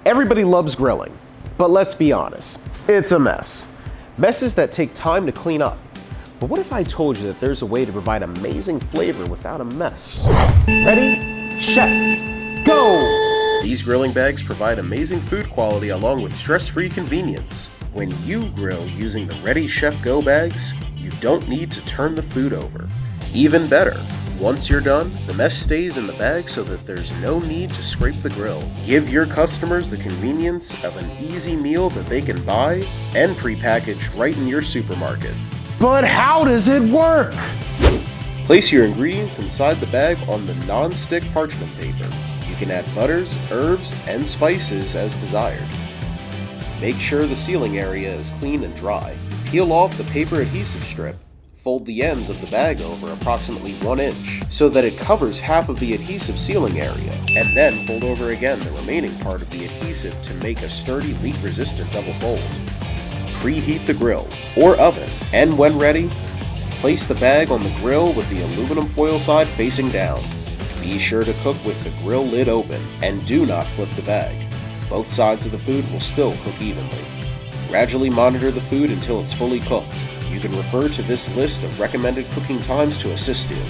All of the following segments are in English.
Everybody loves grilling, but let's be honest, it's a mess. Messes that take time to clean up. But what if I told you that there's a way to provide amazing flavor without a mess? Ready, chef, go! These grilling bags provide amazing food quality along with stress-free convenience. When you grill using the Ready Chef Go bags, you don't need to turn the food over. Even better, once you're done, the mess stays in the bag so that there's no need to scrape the grill. Give your customers the convenience of an easy meal that they can buy and pre-package right in your supermarket. But how does it work? Place your ingredients inside the bag on the non-stick parchment paper. You can add butters, herbs, and spices as desired. Make sure the sealing area is clean and dry. Peel off the paper adhesive strip. Fold the ends of the bag over approximately 1 inch so that it covers half of the adhesive sealing area, and then fold over again the remaining part of the adhesive to make a sturdy leak-resistant double fold. Preheat the grill or oven, and when ready, place the bag on the grill with the aluminum foil side facing down. Be sure to cook with the grill lid open, and do not flip the bag. Both sides of the food will still cook evenly. Gradually monitor the food until it's fully cooked. You can refer to this list of recommended cooking times to assist you.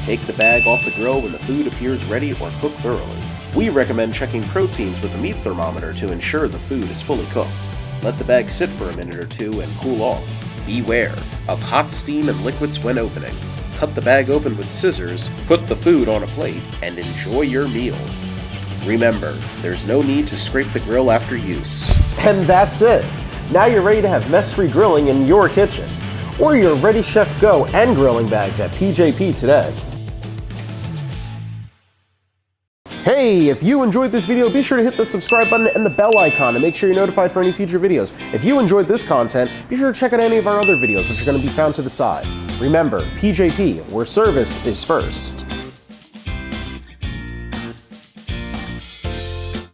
Take the bag off the grill when the food appears ready or cooked thoroughly. We recommend checking proteins with a meat thermometer to ensure the food is fully cooked. Let the bag sit for a minute or two and cool off. Beware of hot steam and liquids when opening. Cut the bag open with scissors, put the food on a plate, and enjoy your meal. Remember, there's no need to scrape the grill after use. And that's it. Now you're ready to have mess-free grilling in your kitchen. Order your Ready Chef Go and grilling bags at PJP today. Hey, if you enjoyed this video, be sure to hit the subscribe button and the bell icon to make sure you're notified for any future videos. If you enjoyed this content, be sure to check out any of our other videos, which are going to be found to the side. Remember, PJP, where service is first.